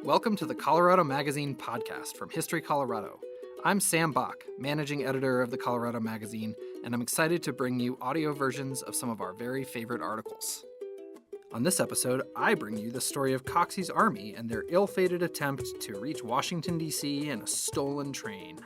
Welcome to the Colorado Magazine podcast from History Colorado. I'm Sam Bach, managing editor of the Colorado Magazine, and I'm excited to bring you audio versions of some of our very favorite articles. On this episode, I bring you the story of Coxey's army and their ill-fated attempt to reach Washington, D.C. in a stolen train.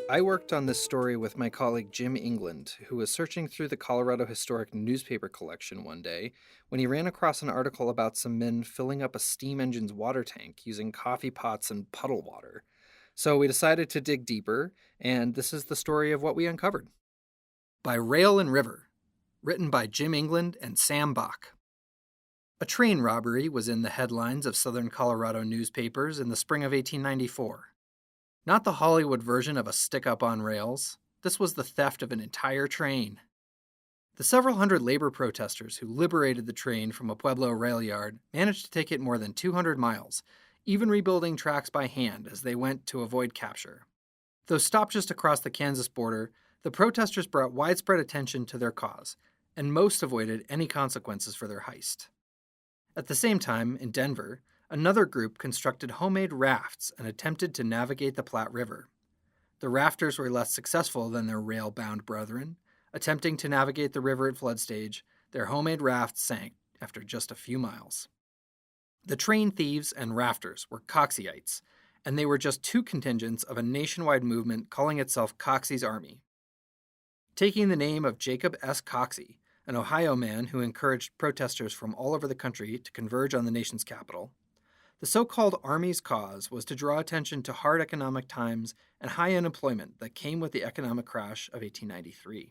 I worked on this story with my colleague Jim England, who was searching through the Colorado Historic newspaper collection one day when he ran across an article about some men filling up a steam engine's water tank using coffee pots and puddle water. So we decided to dig deeper, and this is the story of what we uncovered. By Rail and River, written by Jim England and Sam Bach. A train robbery was in the headlines of southern Colorado newspapers in the spring of 1894. Not the Hollywood version of a stick-up on rails. This was the theft of an entire train. The several hundred labor protesters who liberated the train from a Pueblo rail yard managed to take it more than 200 miles, even rebuilding tracks by hand as they went to avoid capture. Though stopped just across the Kansas border, the protesters brought widespread attention to their cause, and most avoided any consequences for their heist. At the same time, in Denver, another group constructed homemade rafts and attempted to navigate the Platte River. The rafters were less successful than their rail-bound brethren. Attempting to navigate the river at flood stage, their homemade rafts sank after just a few miles. The train thieves and rafters were Coxeyites, and they were just two contingents of a nationwide movement calling itself Coxey's Army. Taking the name of Jacob S. Coxey, an Ohio man who encouraged protesters from all over the country to converge on the nation's capital, the so-called Army's cause was to draw attention to hard economic times and high unemployment that came with the economic crash of 1893.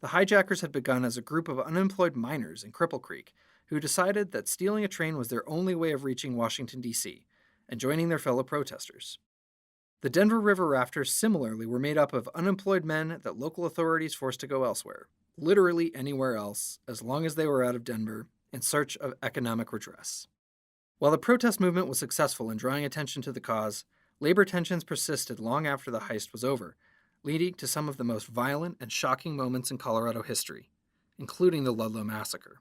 The hijackers had begun as a group of unemployed miners in Cripple Creek who decided that stealing a train was their only way of reaching Washington, D.C., and joining their fellow protesters. The Denver River rafters similarly were made up of unemployed men that local authorities forced to go elsewhere, literally anywhere else, as long as they were out of Denver, in search of economic redress. While the protest movement was successful in drawing attention to the cause, labor tensions persisted long after the heist was over, leading to some of the most violent and shocking moments in Colorado history, including the Ludlow Massacre.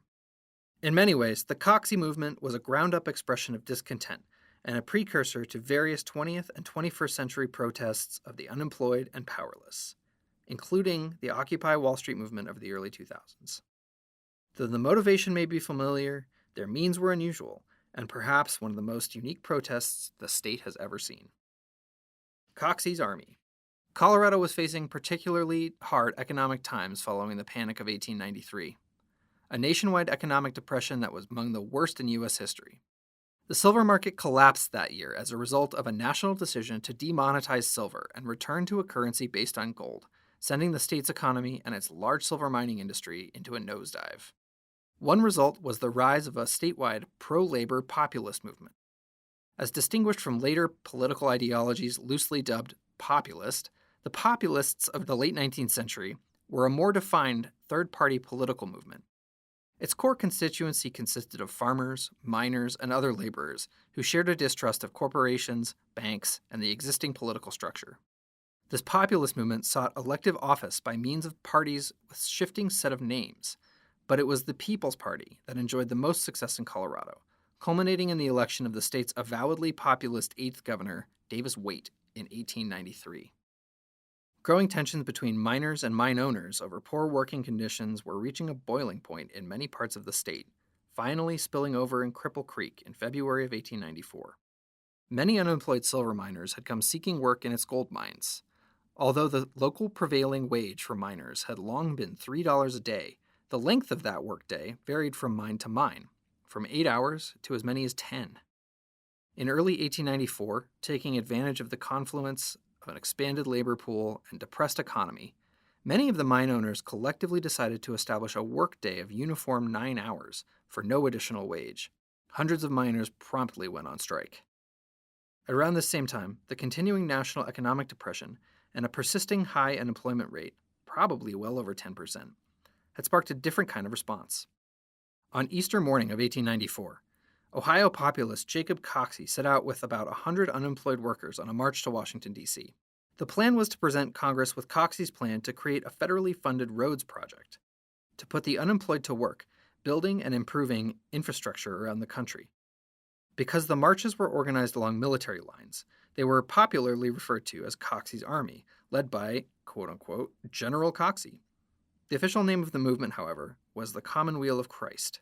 In many ways, the Coxey movement was a ground-up expression of discontent and a precursor to various 20th and 21st century protests of the unemployed and powerless, including the Occupy Wall Street movement of the early 2000s. Though the motivation may be familiar, their means were unusual, and perhaps one of the most unique protests the state has ever seen. Coxey's Army. Colorado was facing particularly hard economic times following the Panic of 1893, a nationwide economic depression that was among the worst in U.S. history. The silver market collapsed that year as a result of a national decision to demonetize silver and return to a currency based on gold, sending the state's economy and its large silver mining industry into a nosedive. One result was the rise of a statewide pro-labor populist movement. As distinguished from later political ideologies loosely dubbed populist, the populists of the late 19th century were a more defined third-party political movement. Its core constituency consisted of farmers, miners, and other laborers who shared a distrust of corporations, banks, and the existing political structure. This populist movement sought elective office by means of parties with shifting set of names, but it was the People's Party that enjoyed the most success in Colorado, culminating in the election of the state's avowedly populist 8th governor, Davis Waitt, in 1893. Growing tensions between miners and mine owners over poor working conditions were reaching a boiling point in many parts of the state, finally spilling over in Cripple Creek in February of 1894. Many unemployed silver miners had come seeking work in its gold mines. Although the local prevailing wage for miners had long been $3 a day, the length of that workday varied from mine to mine, from 8 hours to as many as 10. In early 1894, taking advantage of the confluence of an expanded labor pool and depressed economy, many of the mine owners collectively decided to establish a workday of uniform 9 hours for no additional wage. Hundreds of miners promptly went on strike. Around this same time, the continuing national economic depression and a persisting high unemployment rate, probably well over 10%, had sparked a different kind of response. On Easter morning of 1894, Ohio populist Jacob Coxey set out with about 100 unemployed workers on a march to Washington, D.C. The plan was to present Congress with Coxey's plan to create a federally funded roads project. to put the unemployed to work, building and improving infrastructure around the country. Because the marches were organized along military lines, they were popularly referred to as Coxey's Army, led by, quote-unquote, General Coxey. The official name of the movement, however, was the Commonweal of Christ.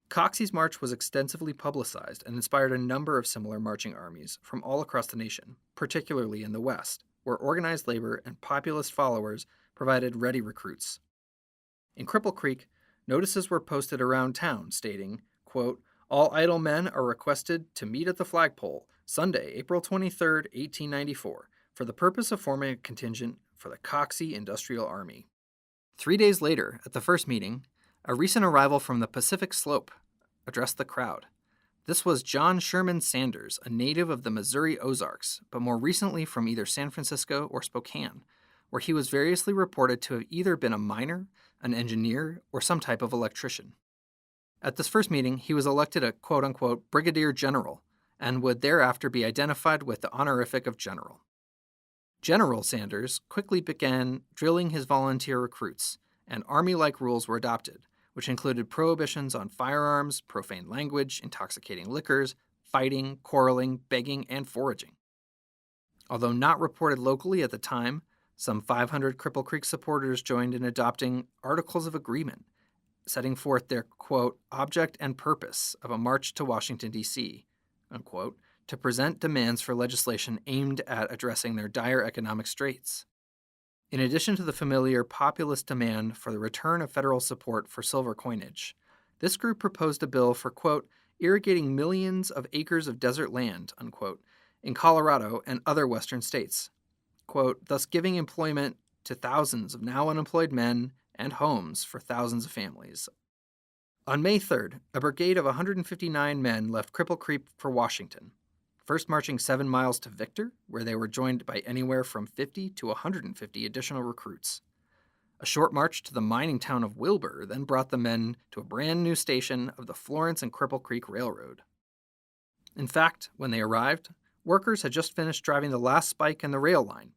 Coxey's march was extensively publicized and inspired a number of similar marching armies from all across the nation, particularly in the West, where organized labor and populist followers provided ready recruits. In Cripple Creek, notices were posted around town stating, quote, all idle men are requested to meet at the flagpole Sunday, April 23, 1894, for the purpose of forming a contingent for the Coxey Industrial Army. 3 days later, at the first meeting, a recent arrival from the Pacific Slope addressed the crowd. This was John Sherman Sanders, a native of the Missouri Ozarks, but more recently from either San Francisco or Spokane, where he was variously reported to have either been a miner, an engineer, or some type of electrician. At this first meeting, he was elected a quote-unquote brigadier general and would thereafter be identified with the honorific of general. General Sanders quickly began drilling his volunteer recruits, and army-like rules were adopted, which included prohibitions on firearms, profane language, intoxicating liquors, fighting, quarreling, begging, and foraging. Although not reported locally at the time, some 500 Cripple Creek supporters joined in adopting Articles of Agreement, setting forth their, quote, object and purpose of a march to Washington, D.C., unquote, to present demands for legislation aimed at addressing their dire economic straits. In addition to the familiar populist demand for the return of federal support for silver coinage, this group proposed a bill for, quote, irrigating millions of acres of desert land, unquote, in Colorado and other western states, quote, thus giving employment to thousands of now unemployed men and homes for thousands of families. On May 3rd, a brigade of 159 men left Cripple Creek for Washington, first marching 7 miles to Victor, where they were joined by anywhere from 50 to 150 additional recruits. A short march to the mining town of Wilbur then brought the men to a brand new station of the Florence and Cripple Creek Railroad. In fact, when they arrived, workers had just finished driving the last spike in the rail line.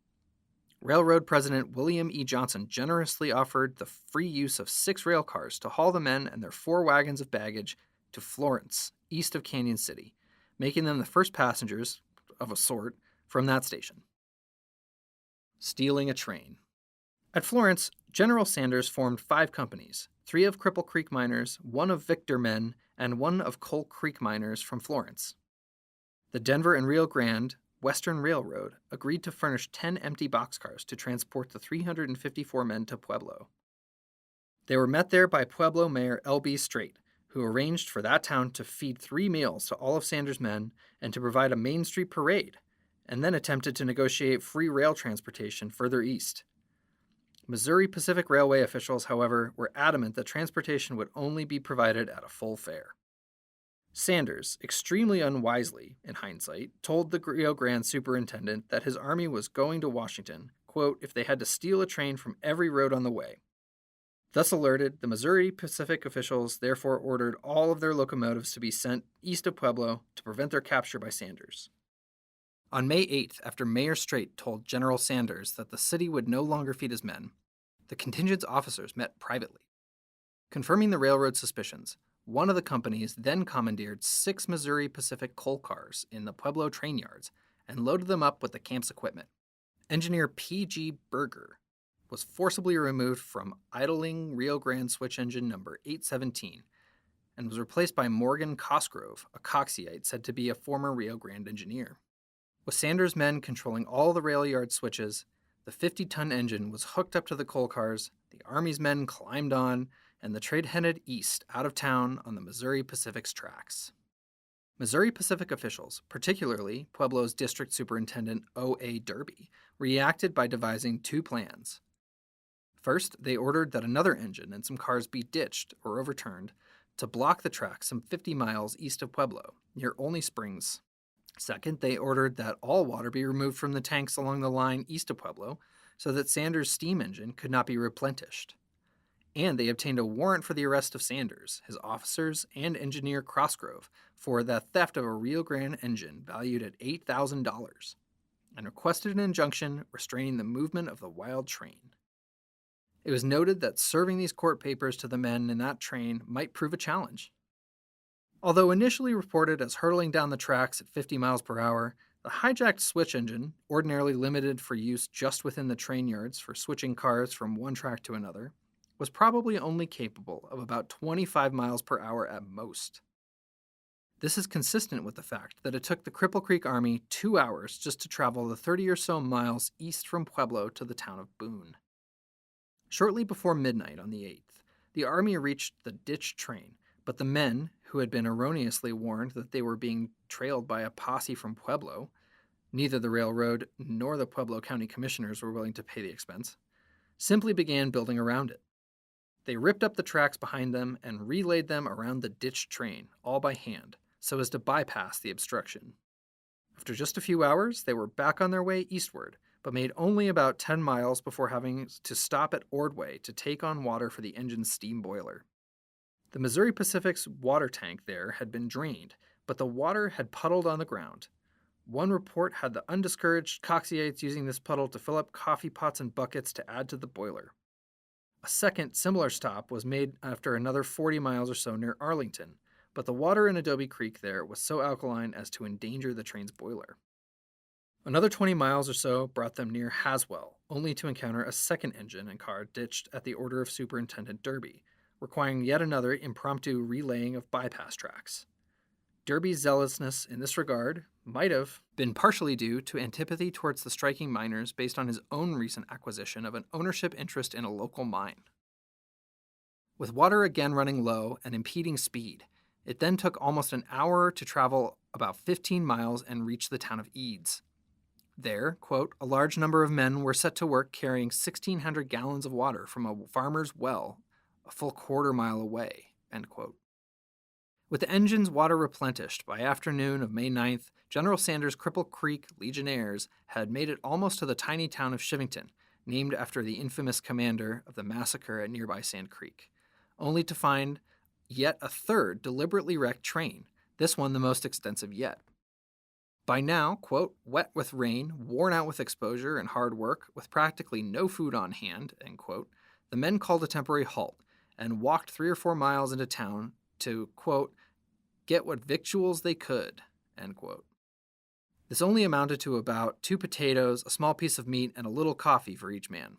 Railroad President William E. Johnson generously offered the free use of 6 rail cars to haul the men and their 4 wagons of baggage to Florence, east of Canyon City, making them the first passengers, of a sort, from that station. Stealing a train. At Florence, General Sanders formed 5 companies, 3 of Cripple Creek miners, 1 of Victor men, and 1 of Coal Creek miners from Florence. The Denver and Rio Grande Western Railroad agreed to furnish 10 empty boxcars to transport the 354 men to Pueblo. They were met there by Pueblo Mayor L.B. Straight, who arranged for that town to feed 3 meals to all of Sanders' men and to provide a Main Street parade, and then attempted to negotiate free rail transportation further east. Missouri Pacific Railway officials, however, were adamant that transportation would only be provided at a full fare. Sanders, extremely unwisely, in hindsight, told the Rio Grande superintendent that his army was going to Washington, quote, if they had to steal a train from every road on the way. Thus alerted, the Missouri Pacific officials therefore ordered all of their locomotives to be sent east of Pueblo to prevent their capture by Sanders. On May 8th, after Mayor Straight told General Sanders that the city would no longer feed his men, the contingent's officers met privately. Confirming the railroad's suspicions, one of the companies then commandeered 6 Missouri Pacific coal cars in the Pueblo train yards and loaded them up with the camp's equipment. Engineer P.G. Berger was forcibly removed from idling Rio Grande switch engine number 817 and was replaced by Morgan Cosgrove, a Coxeyite said to be a former Rio Grande engineer. With Sanders' men controlling all the rail yard switches, the 50-ton engine was hooked up to the coal cars, the Army's men climbed on, and the train headed east out of town on the Missouri Pacific's tracks. Missouri Pacific officials, particularly Pueblo's District Superintendent O.A. Derby, reacted by devising 2 plans. First, they ordered that another engine and some cars be ditched or overturned to block the track some 50 miles east of Pueblo, near Olney Springs. Second, they ordered that all water be removed from the tanks along the line east of Pueblo so that Sanders' steam engine could not be replenished. And they obtained a warrant for the arrest of Sanders, his officers, and engineer Crossgrove for the theft of a Rio Grande engine valued at $8,000, and requested an injunction restraining the movement of the wild train. It was noted that serving these court papers to the men in that train might prove a challenge. Although initially reported as hurtling down the tracks at 50 miles per hour, the hijacked switch engine, ordinarily limited for use just within the train yards for switching cars from one track to another, was probably only capable of about 25 miles per hour at most. This is consistent with the fact that it took the Cripple Creek Army 2 hours just to travel the 30 or so miles east from Pueblo to the town of Boone. Shortly before midnight on the 8th, the Army reached the ditched train, but the men, who had been erroneously warned that they were being trailed by a posse from Pueblo, neither the railroad nor the Pueblo County Commissioners were willing to pay the expense, simply began building around it. They ripped up the tracks behind them and relayed them around the ditched train, all by hand, so as to bypass the obstruction. After just a few hours, they were back on their way eastward, but made only about 10 miles before having to stop at Ordway to take on water for the engine's steam boiler. The Missouri Pacific's water tank there had been drained, but the water had puddled on the ground. One report had the undiscouraged Coxeyites using this puddle to fill up coffee pots and buckets to add to the boiler. A second, similar stop was made after another 40 miles or so near Arlington, but the water in Adobe Creek there was so alkaline as to endanger the train's boiler. Another 20 miles or so brought them near Haswell, only to encounter a second engine and car ditched at the order of Superintendent Derby, requiring yet another impromptu relaying of bypass tracks. Derby's zealousness in this regard might have been partially due to antipathy towards the striking miners based on his own recent acquisition of an ownership interest in a local mine. With water again running low and impeding speed, it then took almost an hour to travel about 15 miles and reach the town of Eads. There, quote, a large number of men were set to work carrying 1,600 gallons of water from a farmer's well a full quarter-mile away, end quote. With the engine's water replenished by afternoon of May 9th, General Sanders' Cripple Creek Legionnaires had made it almost to the tiny town of Chivington, named after the infamous commander of the massacre at nearby Sand Creek, only to find yet a third deliberately wrecked train, this one the most extensive yet. By now, quote, wet with rain, worn out with exposure and hard work, with practically no food on hand, end quote, the men called a temporary halt and walked 3 or 4 miles into town to, quote, get what victuals they could, end quote. This only amounted to about 2 potatoes, a small piece of meat, and a little coffee for each man.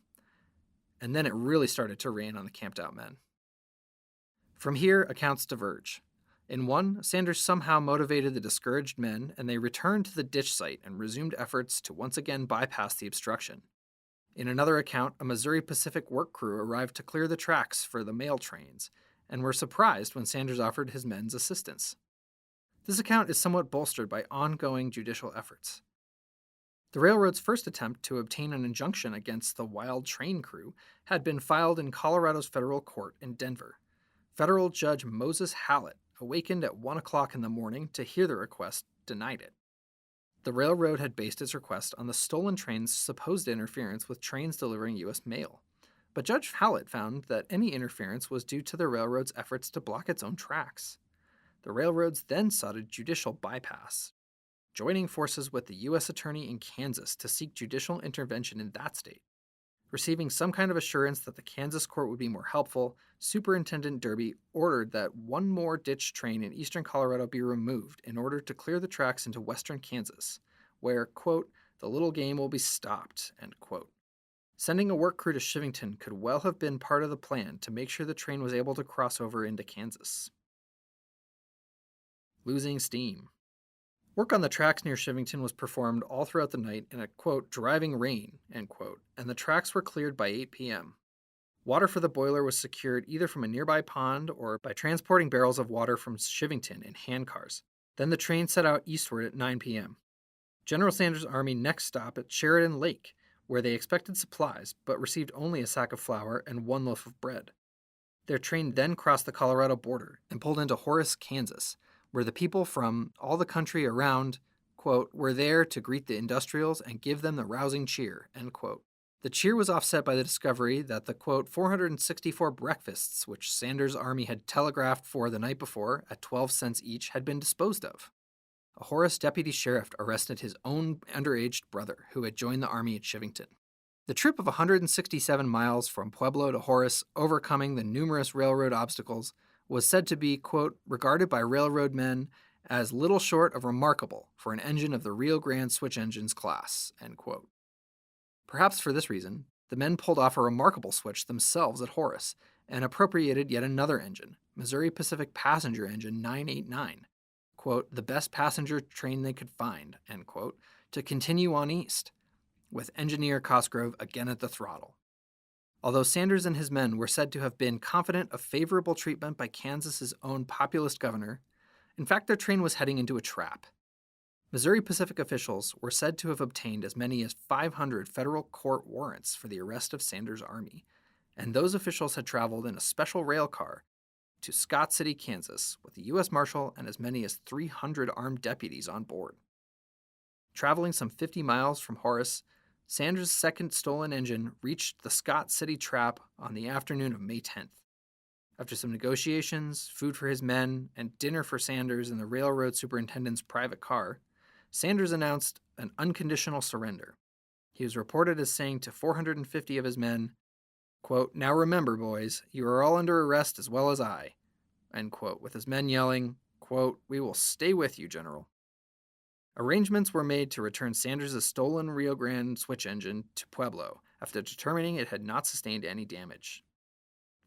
And then it really started to rain on the camped-out men. From here, accounts diverge. In one, Sanders somehow motivated the discouraged men, and they returned to the ditch site and resumed efforts to once again bypass the obstruction. In another account, a Missouri Pacific work crew arrived to clear the tracks for the mail trains, and were surprised when Sanders offered his men's assistance. This account is somewhat bolstered by ongoing judicial efforts. The railroad's first attempt to obtain an injunction against the wild train crew had been filed in Colorado's federal court in Denver. Federal Judge Moses Hallett, awakened at 1 o'clock in the morning to hear the request, denied it. The railroad had based its request on the stolen train's supposed interference with trains delivering U.S. mail. But Judge Hallett found that any interference was due to the railroad's efforts to block its own tracks. The railroads then sought a judicial bypass, joining forces with the U.S. Attorney in Kansas to seek judicial intervention in that state. Receiving some kind of assurance that the Kansas court would be more helpful, Superintendent Derby ordered that one more ditch train in eastern Colorado be removed in order to clear the tracks into western Kansas, where, quote, the little game will be stopped, end quote. Sending a work crew to Chivington could well have been part of the plan to make sure the train was able to cross over into Kansas. Losing steam. Work on the tracks near Chivington was performed all throughout the night in a, quote, driving rain, end quote, and the tracks were cleared by 8 p.m. Water for the boiler was secured either from a nearby pond or by transporting barrels of water from Chivington in handcars. Then the train set out eastward at 9 p.m. General Sanders' army next stopped at Sheridan Lake, where they expected supplies, but received only a sack of flour and 1 loaf of bread. Their train then crossed the Colorado border and pulled into Horace, Kansas, where the people from all the country around, quote, were there to greet the industrials and give them the rousing cheer, end quote. The cheer was offset by the discovery that the, quote, 464 breakfasts which Sanders' army had telegraphed for the night before at 12 cents each had been disposed of. A Horace deputy sheriff arrested his own underaged brother who had joined the army at Chivington. The trip of 167 miles from Pueblo to Horace, overcoming the numerous railroad obstacles, was said to be, quote, regarded by railroad men as little short of remarkable for an engine of the Rio Grande switch engines class, end quote. Perhaps for this reason, the men pulled off a remarkable switch themselves at Horace and appropriated yet another engine, Missouri Pacific Passenger Engine 989, quote, the best passenger train they could find, end quote, to continue on east, with engineer Cosgrove again at the throttle. Although Sanders and his men were said to have been confident of favorable treatment by Kansas's own populist governor, in fact their train was heading into a trap. Missouri Pacific officials were said to have obtained as many as 500 federal court warrants for the arrest of Sanders' army, and those officials had traveled in a special rail car to Scott City, Kansas, with the U.S. Marshal and as many as 300 armed deputies on board. Traveling some 50 miles from Horace, Sanders' second stolen engine reached the Scott City trap on the afternoon of May 10th. After some negotiations, food for his men, and dinner for Sanders in the railroad superintendent's private car, Sanders announced an unconditional surrender. He was reported as saying to 450 of his men, quote, now remember, boys, you are all under arrest as well as I, end quote, with his men yelling, quote, we will stay with you, General. Arrangements were made to return Sanders' stolen Rio Grande switch engine to Pueblo after determining it had not sustained any damage.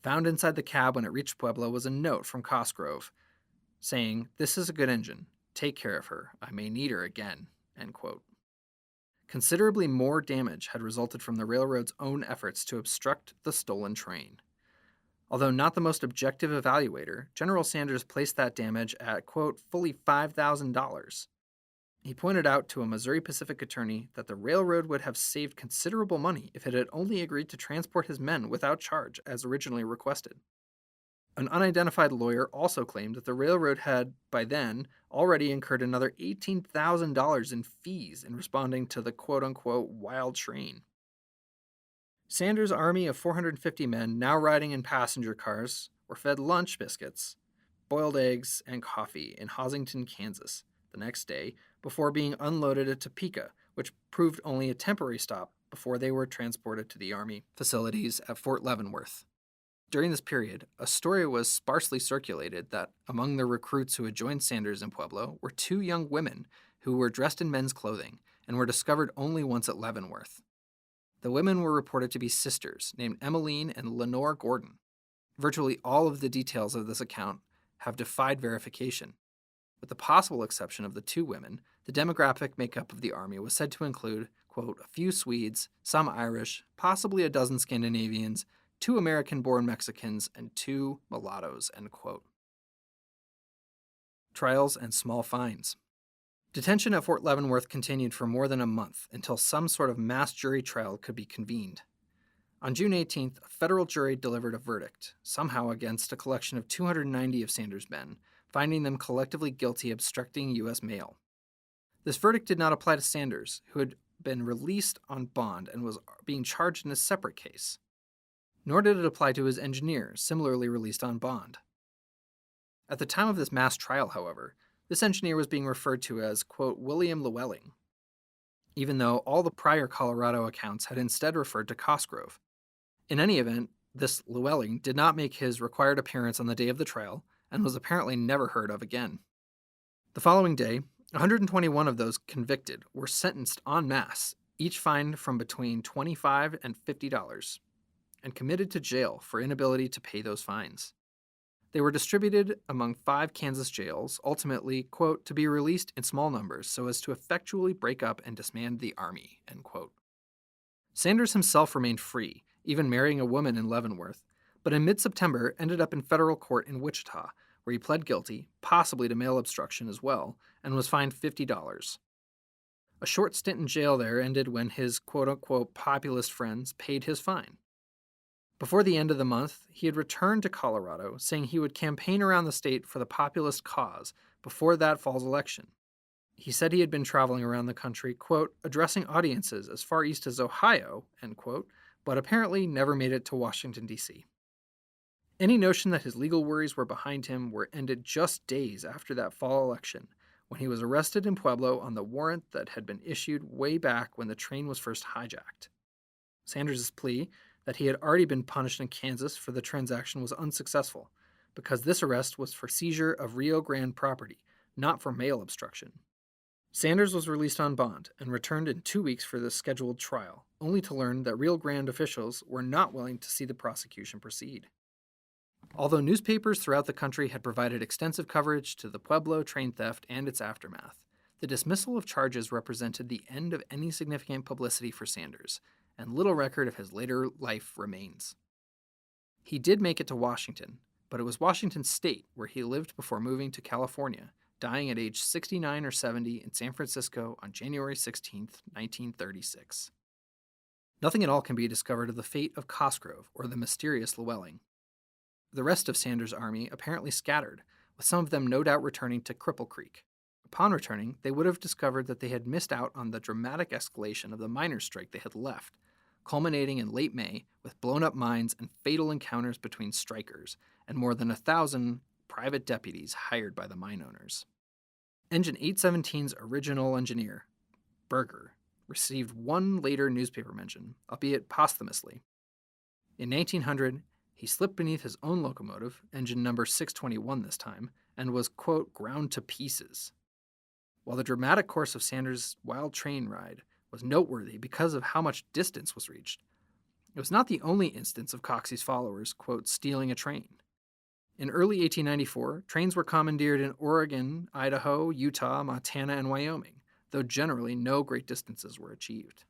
Found inside the cab when it reached Pueblo was a note from Cosgrove saying, this is a good engine. Take care of her. I may need her again, end quote. Considerably more damage had resulted from the railroad's own efforts to obstruct the stolen train. Although not the most objective evaluator, General Sanders placed that damage at, quote, fully $5,000. He pointed out to a Missouri Pacific attorney that the railroad would have saved considerable money if it had only agreed to transport his men without charge, as originally requested. An unidentified lawyer also claimed that the railroad had, by then, already incurred another $18,000 in fees in responding to the quote-unquote wild train. Sanders' army of 450 men, now riding in passenger cars, were fed lunch biscuits, boiled eggs, and coffee in Hosington, Kansas, the next day, before being unloaded at Topeka, which proved only a temporary stop before they were transported to the Army facilities at Fort Leavenworth. During this period, a story was sparsely circulated that among the recruits who had joined Sanders in Pueblo were two young women who were dressed in men's clothing and were discovered only once at Leavenworth. The women were reported to be sisters named Emmeline and Lenore Gordon. Virtually all of the details of this account have defied verification. With the possible exception of the two women, the demographic makeup of the army was said to include, quote, a few Swedes, some Irish, possibly a dozen Scandinavians, 2 American-born Mexicans, and 2 mulattoes, end quote. Trials and small fines. Detention at Fort Leavenworth continued for more than a month until some sort of mass jury trial could be convened. On June 18th, a federal jury delivered a verdict, somehow against a collection of 290 of Sanders' men, finding them collectively guilty of obstructing U.S. mail. This verdict did not apply to Sanders, who had been released on bond and was being charged in a separate case. Nor did it apply to his engineer, similarly released on bond. At the time of this mass trial, however, this engineer was being referred to as, quote, William Llewellyn, even though all the prior Colorado accounts had instead referred to Cosgrove. In any event, this Llewellyn did not make his required appearance on the day of the trial and was apparently never heard of again. The following day, 121 of those convicted were sentenced en masse, each fined from between $25 and $50, and committed to jail for inability to pay those fines. They were distributed among 5 Kansas jails, ultimately, quote, to be released in small numbers so as to effectually break up and disband the army, end quote. Sanders himself remained free, even marrying a woman in Leavenworth, but in mid-September ended up in federal court in Wichita, where he pled guilty, possibly to mail obstruction as well, and was fined $50. A short stint in jail there ended when his quote-unquote populist friends paid his fine. Before the end of the month, he had returned to Colorado, saying he would campaign around the state for the populist cause before that fall's election. He said he had been traveling around the country, quote, addressing audiences as far east as Ohio, end quote, but apparently never made it to Washington, D.C. Any notion that his legal worries were behind him were ended just days after that fall election, when he was arrested in Pueblo on the warrant that had been issued way back when the train was first hijacked. Sanders' plea that he had already been punished in Kansas for the transaction was unsuccessful, because this arrest was for seizure of Rio Grande property, not for mail obstruction. Sanders was released on bond and returned in 2 weeks for the scheduled trial, only to learn that Rio Grande officials were not willing to see the prosecution proceed. Although newspapers throughout the country had provided extensive coverage to the Pueblo train theft and its aftermath, the dismissal of charges represented the end of any significant publicity for Sanders, and little record of his later life remains. He did make it to Washington, but it was Washington State where he lived before moving to California, dying at age 69 or 70 in San Francisco on January 16, 1936. Nothing at all can be discovered of the fate of Cosgrove or the mysterious Llewellyn. The rest of Sanders' army apparently scattered, with some of them no doubt returning to Cripple Creek. Upon returning, they would have discovered that they had missed out on the dramatic escalation of the miners' strike they had left, culminating in late May with blown-up mines and fatal encounters between strikers and more than 1,000 private deputies hired by the mine owners. Engine 817's original engineer, Berger, received one later newspaper mention, albeit posthumously. In 1900, he slipped beneath his own locomotive, engine number 621 this time, and was, quote, ground to pieces. While the dramatic course of Sanders' wild train ride was noteworthy because of how much distance was reached, it was not the only instance of Coxey's followers, quote, stealing a train. In early 1894, trains were commandeered in Oregon, Idaho, Utah, Montana, and Wyoming, though generally no great distances were achieved.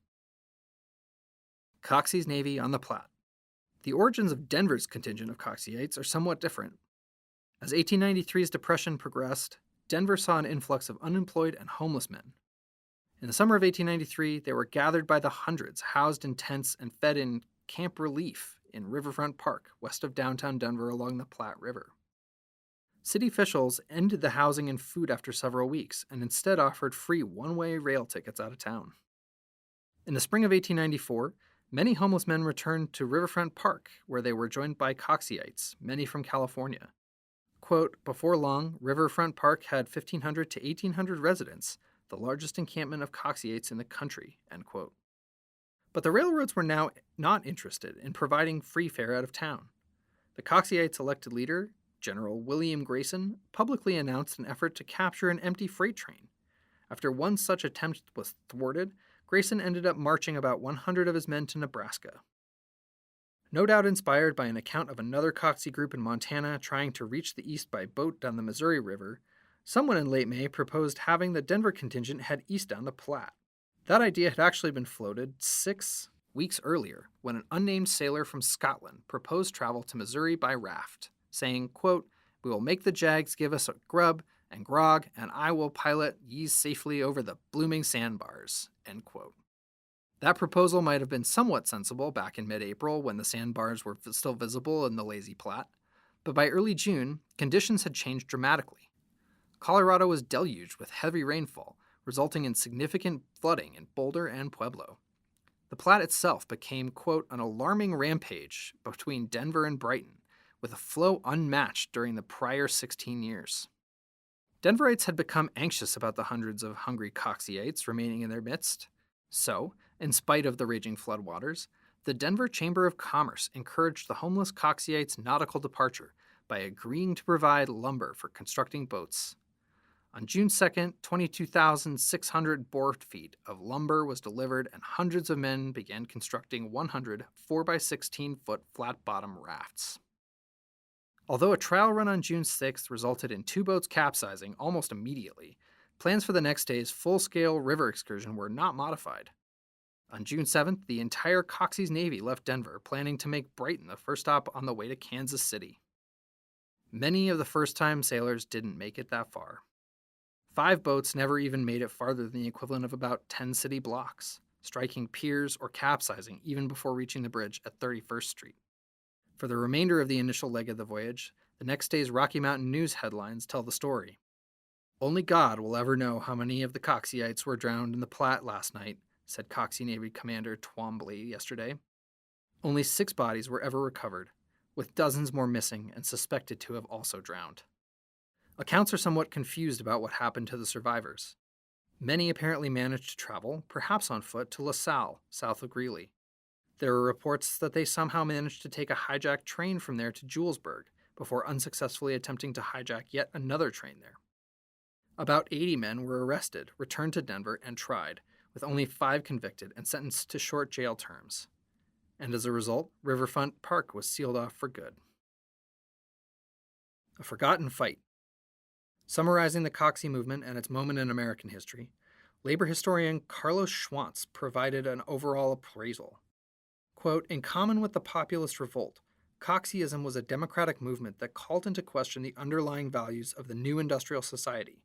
Coxey's Navy on the Platte. The origins of Denver's contingent of Coxeyites are somewhat different. As 1893's depression progressed, Denver saw an influx of unemployed and homeless men. In the summer of 1893, they were gathered by the hundreds, housed in tents and fed in Camp Relief in Riverfront Park, west of downtown Denver along the Platte River. City officials ended the housing and food after several weeks and instead offered free one-way rail tickets out of town. In the spring of 1894, many homeless men returned to Riverfront Park, where they were joined by Coxeyites, many from California. Quote, before long, Riverfront Park had 1,500 to 1,800 residents, the largest encampment of Coxeyites in the country, end quote. But the railroads were now not interested in providing free fare out of town. The Coxeyites' elected leader, General William Grayson, publicly announced an effort to capture an empty freight train. After one such attempt was thwarted, Grayson ended up marching about 100 of his men to Nebraska. No doubt inspired by an account of another Coxey group in Montana trying to reach the east by boat down the Missouri River, someone in late May proposed having the Denver contingent head east down the Platte. That idea had actually been floated 6 weeks earlier when an unnamed sailor from Scotland proposed travel to Missouri by raft, saying, quote, we will make the Jags give us a grub and grog, and I will pilot ye safely over the blooming sandbars, end quote. That proposal might have been somewhat sensible back in mid-April when the sandbars were still visible in the lazy Platte, but by early June, conditions had changed dramatically. Colorado was deluged with heavy rainfall, resulting in significant flooding in Boulder and Pueblo. The Platte itself became, quote, an alarming rampage between Denver and Brighton, with a flow unmatched during the prior 16 years. Denverites had become anxious about the hundreds of hungry Coxeyites remaining in their midst. So, in spite of the raging floodwaters, the Denver Chamber of Commerce encouraged the homeless Coxeyites' nautical departure by agreeing to provide lumber for constructing boats. On June 2nd, 22,600 board feet of lumber was delivered and hundreds of men began constructing 100 4x16-foot flat-bottom rafts. Although a trial run on June 6th resulted in 2 boats capsizing almost immediately, plans for the next day's full-scale river excursion were not modified. On June 7th, the entire Coxey's Navy left Denver, planning to make Brighton the first stop on the way to Kansas City. Many of the first-time sailors didn't make it that far. 5 boats never even made it farther than the equivalent of about 10 city blocks, striking piers or capsizing even before reaching the bridge at 31st Street. For the remainder of the initial leg of the voyage, the next day's Rocky Mountain News headlines tell the story. Only God will ever know how many of the Coxeyites were drowned in the Platte last night, said Coxey Navy Commander Twombly yesterday. Only 6 bodies were ever recovered, with dozens more missing and suspected to have also drowned. Accounts are somewhat confused about what happened to the survivors. Many apparently managed to travel, perhaps on foot, to LaSalle, south of Greeley. There were reports that they somehow managed to take a hijacked train from there to Julesburg before unsuccessfully attempting to hijack yet another train there. About 80 men were arrested, returned to Denver, and tried, with only 5 convicted and sentenced to short jail terms. And as a result, Riverfront Park was sealed off for good. A forgotten fight. Summarizing the Coxey movement and its moment in American history, labor historian Carlos Schwantz provided an overall appraisal. Quote, "In common with the populist revolt, Coxeyism was a democratic movement that called into question the underlying values of the new industrial society.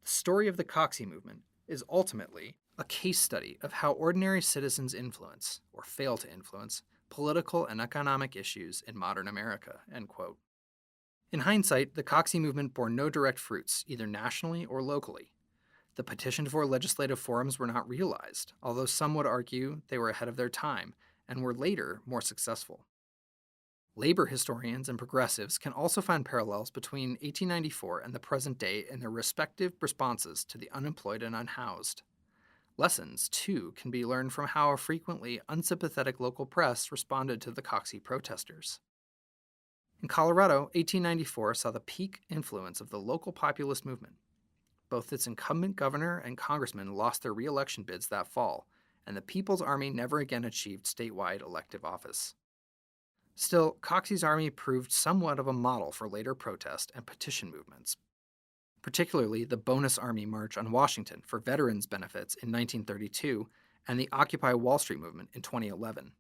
The story of the Coxey movement is ultimately a case study of how ordinary citizens influence, or fail to influence, political and economic issues in modern America." End quote. In hindsight, the Coxey movement bore no direct fruits, either nationally or locally. The petitioned for legislative forums were not realized, although some would argue they were ahead of their time and were later more successful. Labor historians and progressives can also find parallels between 1894 and the present day in their respective responses to the unemployed and unhoused. Lessons, too, can be learned from how a frequently unsympathetic local press responded to the Coxey protesters. In Colorado, 1894 saw the peak influence of the local populist movement. Both its incumbent governor and congressman lost their re-election bids that fall, and the People's Army never again achieved statewide elective office. Still, Coxey's army proved somewhat of a model for later protest and petition movements, particularly the Bonus Army March on Washington for veterans' benefits in 1932 and the Occupy Wall Street movement in 2011.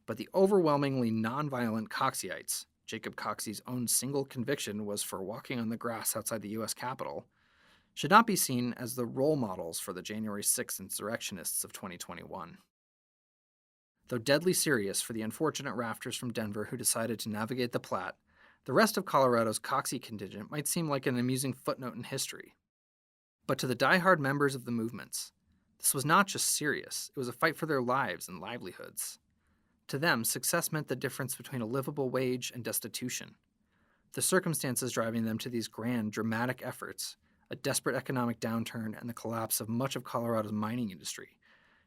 But the overwhelmingly nonviolent Coxeyites, Jacob Coxey's own single conviction was for walking on the grass outside the U.S. Capitol, should not be seen as the role models for the January 6th insurrectionists of 2021. Though deadly serious for the unfortunate rafters from Denver who decided to navigate the Platte, the rest of Colorado's Coxey contingent might seem like an amusing footnote in history. But to the die-hard members of the movements, this was not just serious, it was a fight for their lives and livelihoods. To them, success meant the difference between a livable wage and destitution. The circumstances driving them to these grand, dramatic efforts, a desperate economic downturn and the collapse of much of Colorado's mining industry,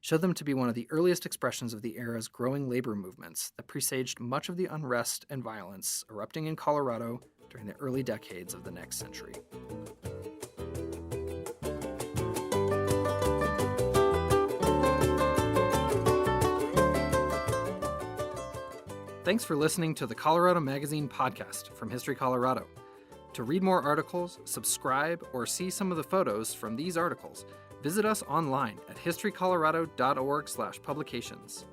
showed them to be one of the earliest expressions of the era's growing labor movements that presaged much of the unrest and violence erupting in Colorado during the early decades of the next century. Thanks for listening to the Colorado Magazine podcast from History Colorado. To read more articles, subscribe, or see some of the photos from these articles, visit us online at historycolorado.org/publications.